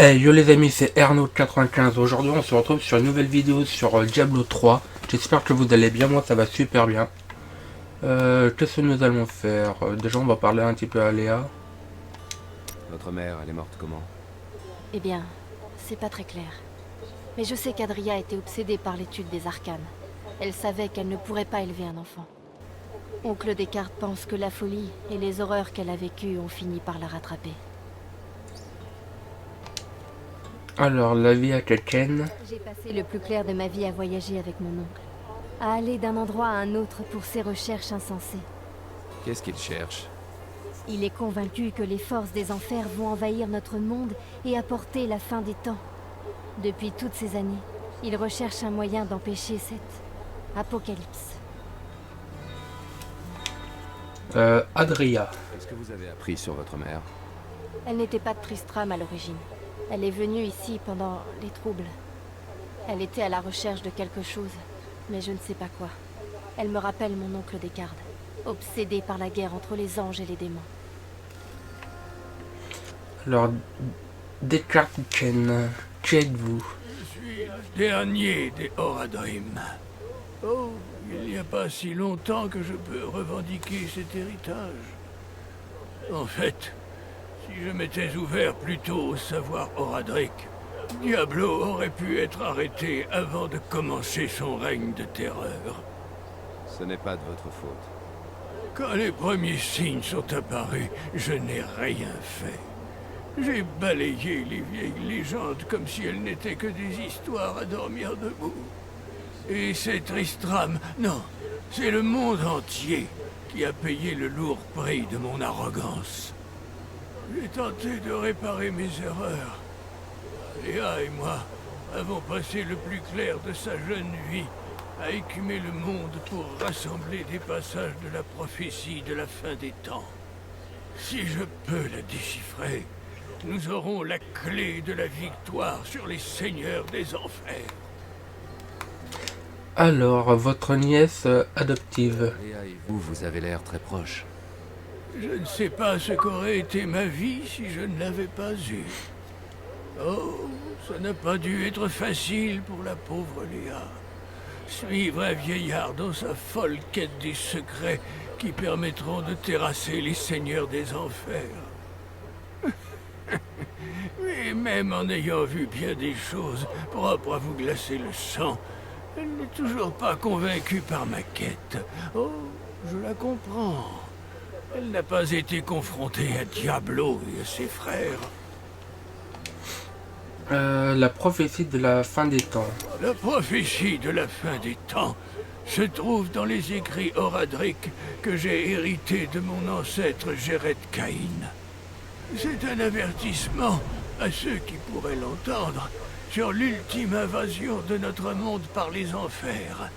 Hey yo les amis, c'est Ernaud95. Aujourd'hui on se retrouve sur une nouvelle vidéo sur Diablo 3. J'espère que vous allez bien, moi ça va super bien. Qu'est-ce que nous allons faire? Déjà on va parler un petit peu à Léa. Votre mère, elle est morte comment? Eh bien, c'est pas très clair. Mais je sais qu'Adria était obsédée par l'étude des arcanes. Elle savait qu'elle ne pourrait pas élever un enfant. Oncle Descartes pense que la folie et les horreurs qu'elle a vécues ont fini par la rattraper. Alors la vie à quelqu'un. J'ai passé le plus clair de ma vie à voyager avec mon oncle. À aller d'un endroit à un autre pour ses recherches insensées. Qu'est-ce qu'il cherche? Il est convaincu que les forces des enfers vont envahir notre monde et apporter la fin des temps. Depuis toutes ces années, il recherche un moyen d'empêcher cette apocalypse. Adria. Qu'est-ce que vous avez appris sur votre mère? Elle n'était pas de Tristram à l'origine. Elle est venue ici pendant les troubles. Elle était à la recherche de quelque chose, mais je ne sais pas quoi. Elle me rappelle mon oncle Descartes, obsédé par la guerre entre les anges et les démons. Alors Descartes, qui êtes-vous? Je suis le dernier des Horadrim. Oh, il n'y a pas si longtemps que je peux revendiquer cet héritage. En fait, si je m'étais ouvert plus tôt au savoir Horadric, Diablo aurait pu être arrêté avant de commencer son règne de terreur. Ce n'est pas de votre faute. Quand les premiers signes sont apparus, je n'ai rien fait. J'ai balayé les vieilles légendes comme si elles n'étaient que des histoires à dormir debout. Et c'est Tristram, non, c'est le monde entier qui a payé le lourd prix de mon arrogance. J'ai tenté de réparer mes erreurs. Léa et moi avons passé le plus clair de sa jeune vie à écumer le monde pour rassembler des passages de la prophétie de la fin des temps. Si je peux la déchiffrer, nous aurons la clé de la victoire sur les seigneurs des enfers. Alors votre nièce adoptive. Léa et vous, vous avez l'air très proches. Je ne sais pas ce qu'aurait été ma vie si je ne l'avais pas eue. Oh, ça n'a pas dû être facile pour la pauvre Léa. Suivre un vieillard dans sa folle quête des secrets qui permettront de terrasser les seigneurs des enfers. Mais même en ayant vu bien des choses propres à vous glacer le sang, elle n'est toujours pas convaincue par ma quête. Oh, je la comprends. Elle n'a pas été confrontée à Diablo et à ses frères. La prophétie de la fin des temps. La prophétie de la fin des temps se trouve dans les écrits Horadric que j'ai hérités de mon ancêtre Jéred Caïn. C'est un avertissement à ceux qui pourraient l'entendre sur l'ultime invasion de notre monde par les enfers.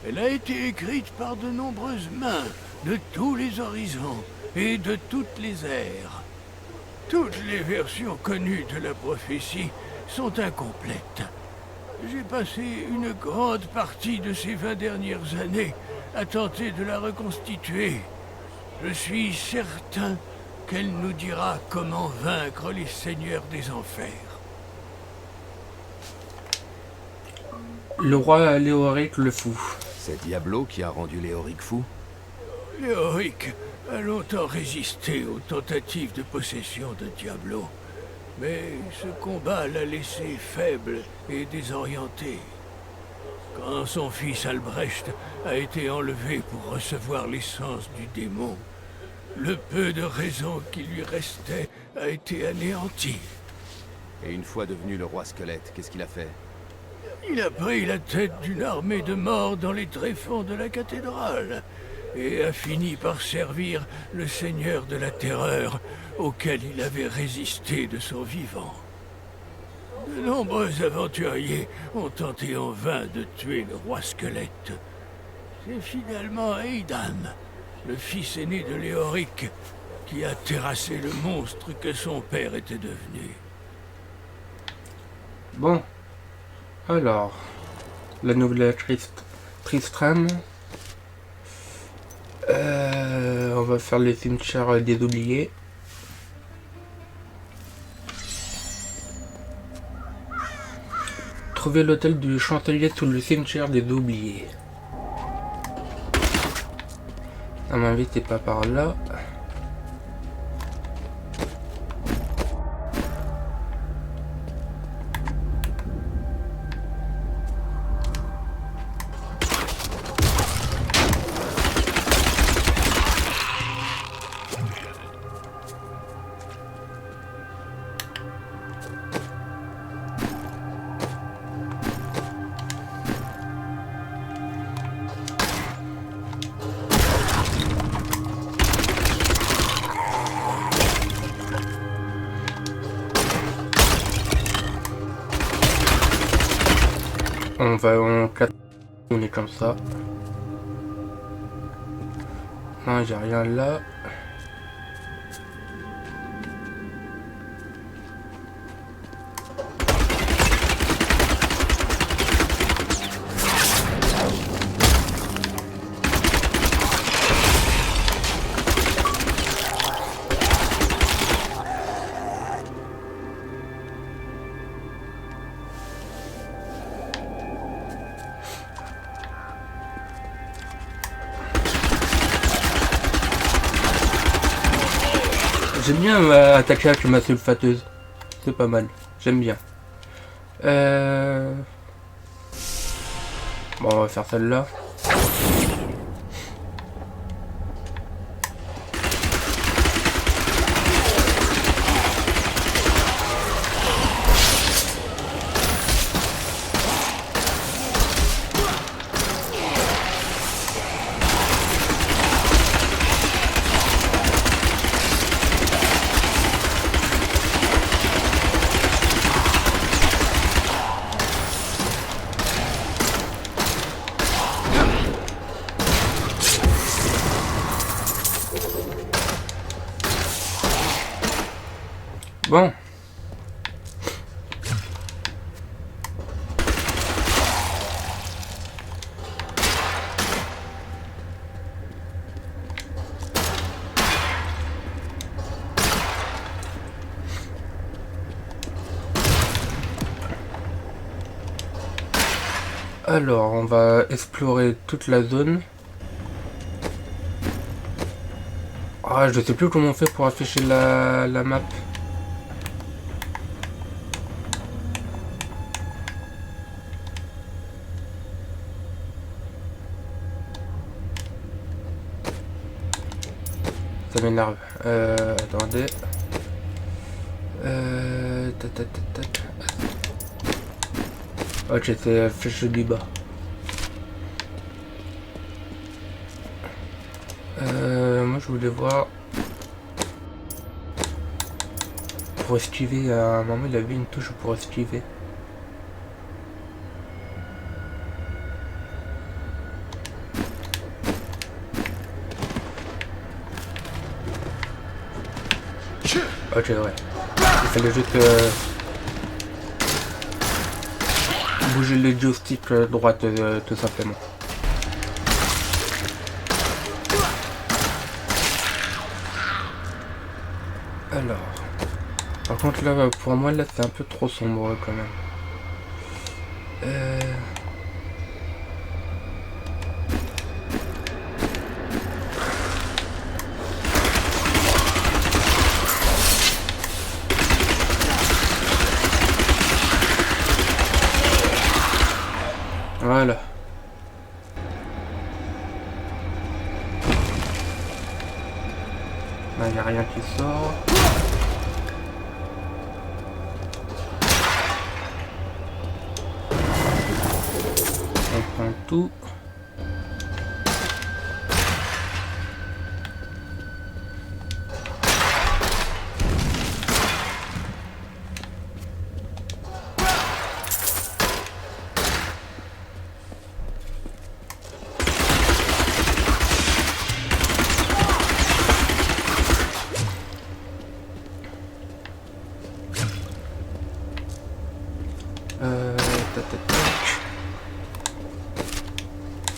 Elle a été écrite par de nombreuses mains de tous les horizons et de toutes les ères. Toutes les versions connues de la prophétie sont incomplètes. J'ai passé une grande partie de ces 20 dernières années à tenter de la reconstituer. Je suis certain qu'elle nous dira comment vaincre les seigneurs des enfers. Le roi Léoric le fou. C'est Diablo qui a rendu Léoric fou? Léoric a longtemps résisté aux tentatives de possession de Diablo, mais ce combat l'a laissé faible et désorienté. Quand son fils Albrecht a été enlevé pour recevoir l'essence du démon, le peu de raison qui lui restait a été anéanti. Et une fois devenu le roi squelette, qu'est-ce qu'il a fait? Il a pris la tête d'une armée de morts dans les tréfonds de la cathédrale et a fini par servir le seigneur de la terreur auquel il avait résisté de son vivant. De nombreux aventuriers ont tenté en vain de tuer le roi squelette. C'est finalement Aidan, le fils aîné de Léoric, qui a terrassé le monstre que son père était devenu. Bon. Alors. La nouvelle Tristram. On va faire les cimetières des oubliés. trouvé l'hôtel du chancelier sous le cimetière des oubliés. À mon avis, c'est pas par là. On est comme ça. Non, j'ai rien là. J'aime bien attaquer avec ma sulfateuse. C'est pas mal. J'aime bien. Bon, on va faire celle-là. Bon. Alors, on va explorer toute la zone. Ah, je sais plus comment on fait pour afficher la map. Ça m'énerve. Attendez. Ok, c'est flèche du bas. Moi je voulais voir. Pour esquiver, à un moment il avait une touche pour esquiver. Ok, ouais. Il fallait juste bouger les joysticks droite tout simplement. Alors. Par contre là, pour moi, là c'est un peu trop sombre quand même. Voilà. Là, il n'y a rien qui sort. On prend tout.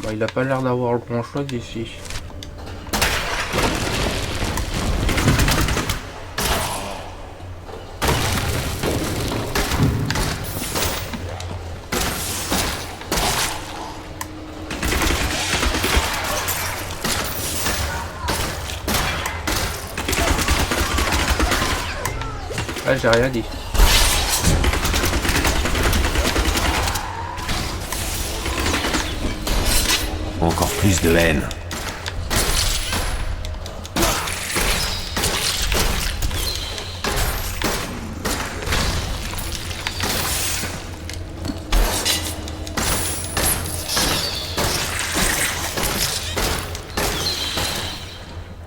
Bon, il a pas l'air d'avoir grand chose ici. j'ai rien dit. Encore plus de haine.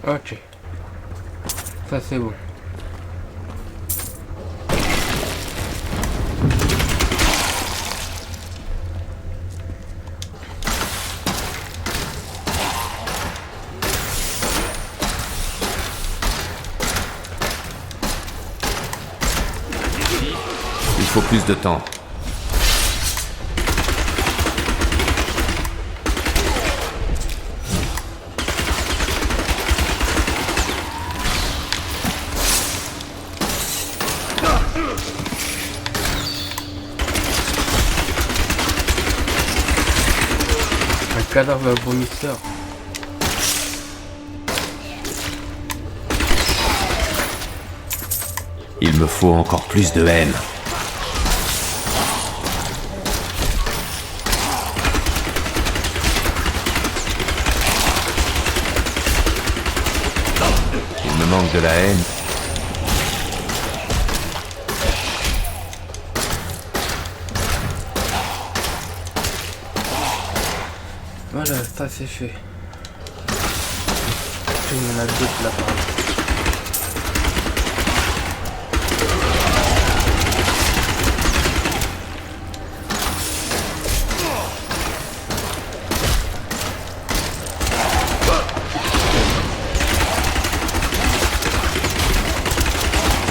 Ok. Ça c'est bon. Il faut plus de temps. Un cadavre vomisseur. Il me faut encore plus de haine. Il me manque de la haine. Voilà, ça c'est fait. Il y en a d'autres là par là.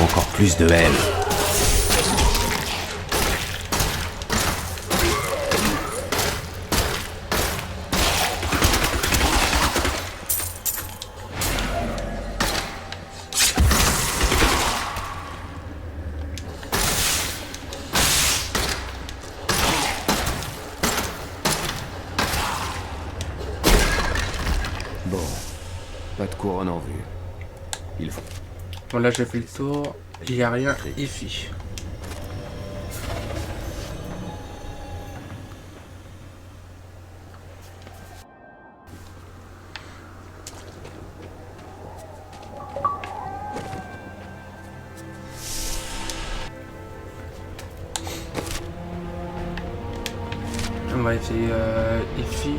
Encore plus de haine. Bon, pas de couronne en vue. Il faut... Bon là j'ai fait le tour. Il n'y a rien ici. On va essayer ici.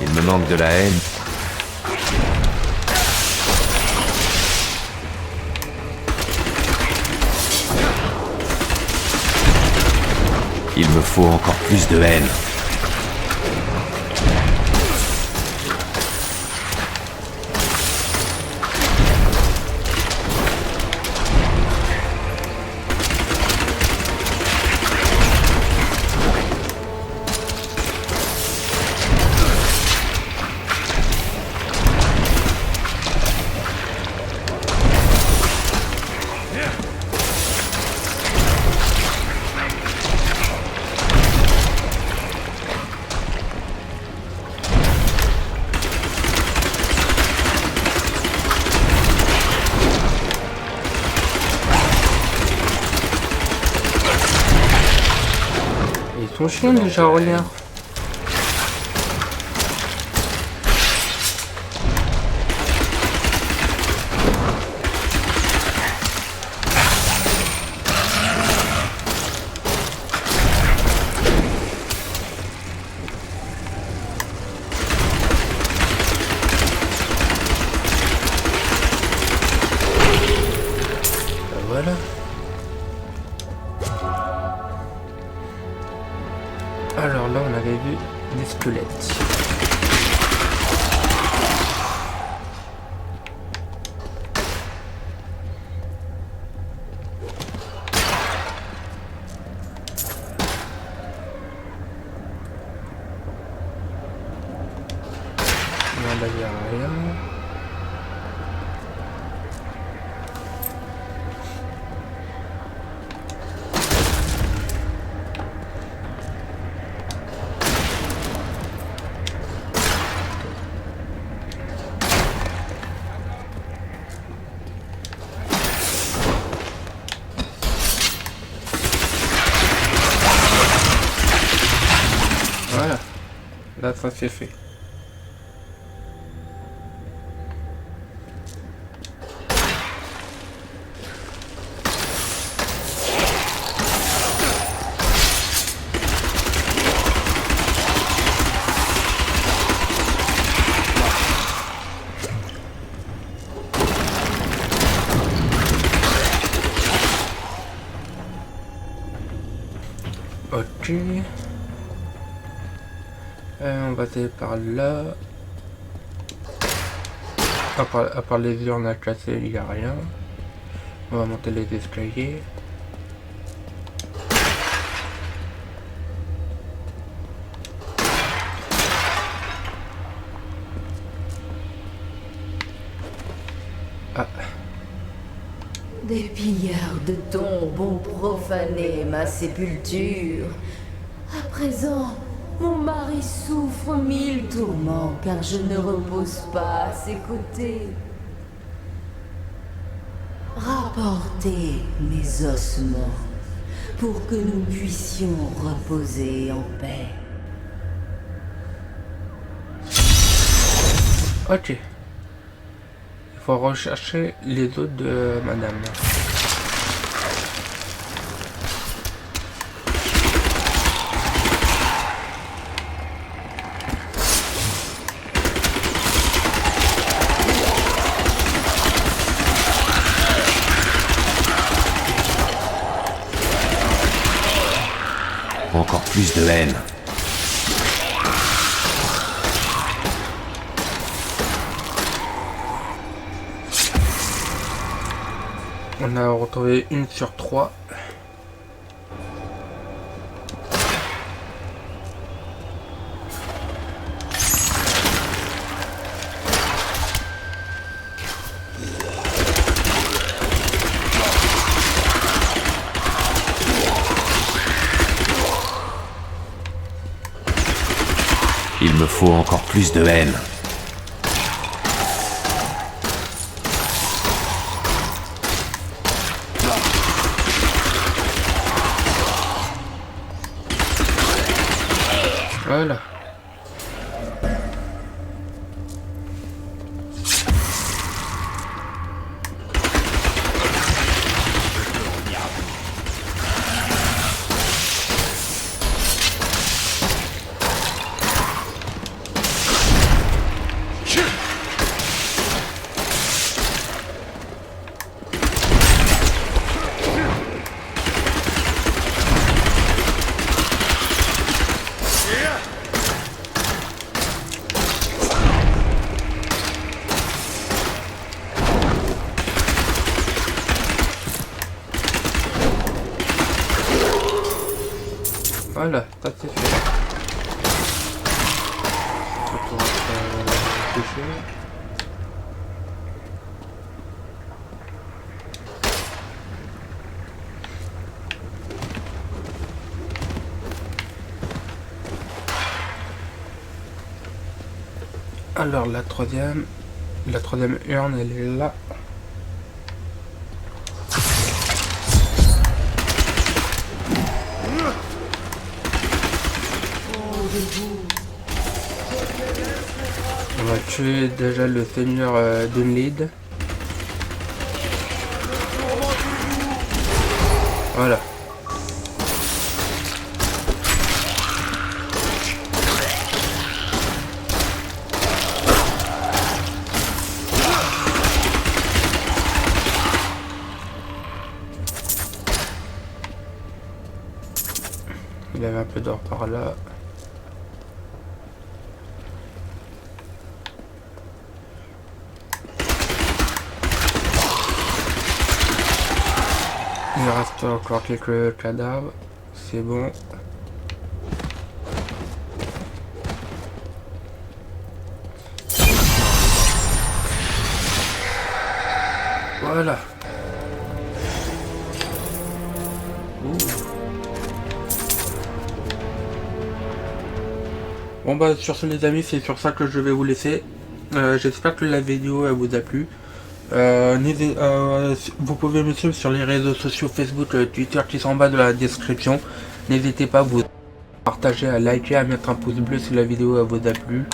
Il me manque de la haine. Il me faut encore plus de haine. Ils sont chiants déjà, regarde. Voilà. Alors là on avait vu des squelettes. rien. Voilà, là ça c'est fait. Ok. On va aller par là. À part les urnes à casser, il n'y a rien. On va monter les escaliers. Ah, Des pillards de tombes ont profané ma sépulture. À présent, mon mari souffre 1000 tourments car je ne repose pas à ses côtés. Rapportez mes ossements pour que nous puissions reposer en paix. ok. Il faut rechercher les autres de madame. Encore plus de haine. On a retrouvé 1 sur 3. Il me faut encore plus de haine. Voilà. Voilà, ça c'est fait. On va toucher. Alors la troisième urne elle est là. On va tuer déjà le seigneur Dunlid. Voilà. Il y avait un peu d'or par là. Il reste encore quelques cadavres. C'est bon. Voilà. Bon bah sur ce les amis, c'est sur ça que je vais vous laisser. J'espère que la vidéo elle vous a plu. Vous pouvez me suivre sur les réseaux sociaux Facebook, Twitter qui sont en bas de la description. N'hésitez pas à vous partager, à liker, à mettre un pouce bleu si la vidéo elle vous a plu.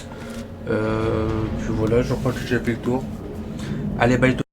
Puis voilà, je crois que j'ai fait le tour. Allez, bye.